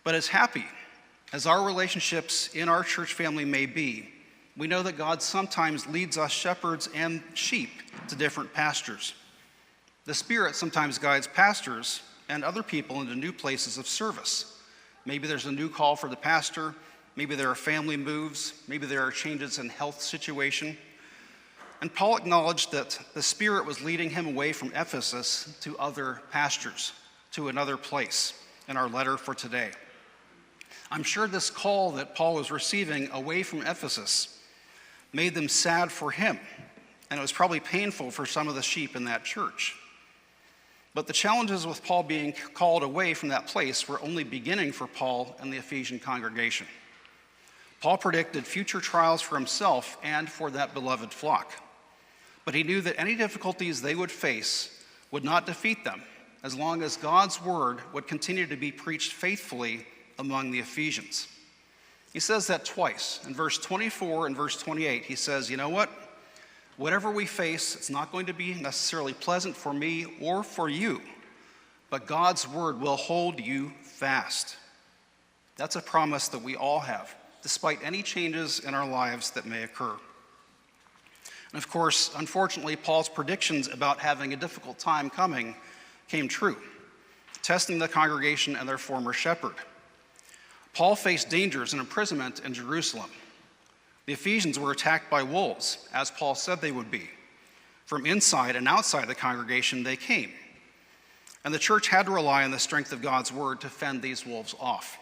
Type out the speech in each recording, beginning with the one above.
But as happy as our relationships in our church family may be, we know that God sometimes leads us shepherds and sheep to different pastures. The Spirit sometimes guides pastors and other people into new places of service. Maybe there's a new call for the pastor, maybe there are family moves, maybe there are changes in health situation. And Paul acknowledged that the Spirit was leading him away from Ephesus to other pastures, to another place in our letter for today. I'm sure this call that Paul was receiving away from Ephesus made them sad for him, and it was probably painful for some of the sheep in that church. But the challenges with Paul being called away from that place were only beginning for Paul and the Ephesian congregation. Paul predicted future trials for himself and for that beloved flock. But he knew that any difficulties they would face would not defeat them as long as God's word would continue to be preached faithfully among the Ephesians. He says that twice. In verse 24 and verse 28, he says, you know what? Whatever we face, it's not going to be necessarily pleasant for me or for you, but God's word will hold you fast. That's a promise that we all have, despite any changes in our lives that may occur. And of course, unfortunately, Paul's predictions about having a difficult time coming came true, testing the congregation and their former shepherd. Paul faced dangers and imprisonment in Jerusalem. The Ephesians were attacked by wolves, as Paul said they would be. From inside and outside the congregation, they came. And the church had to rely on the strength of God's word to fend these wolves off.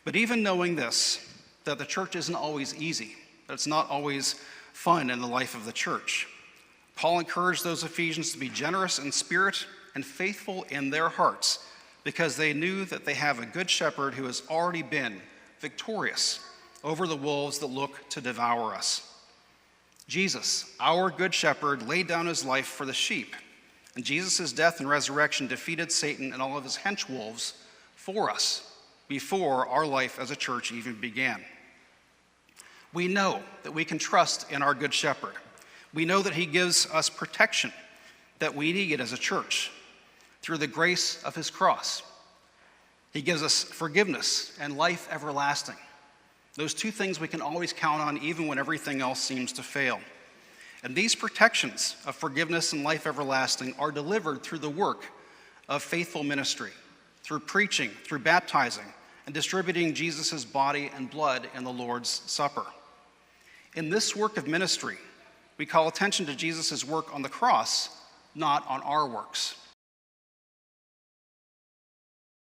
But even knowing this, that the church isn't always easy, that it's not always fun in the life of the church, Paul encouraged those Ephesians to be generous in spirit and faithful in their hearts, because they knew that they have a good shepherd who has already been victorious over the wolves that look to devour us. Jesus, our good shepherd, laid down his life for the sheep, and Jesus' death and resurrection defeated Satan and all of his henchwolves for us before our life as a church even began. We know that we can trust in our good shepherd. We know that he gives us protection that we need as a church through the grace of his cross. He gives us forgiveness and life everlasting. Those two things we can always count on even when everything else seems to fail. And these protections of forgiveness and life everlasting are delivered through the work of faithful ministry, through preaching, through baptizing, and distributing Jesus' body and blood in the Lord's Supper. In this work of ministry, we call attention to Jesus' work on the cross, not on our works.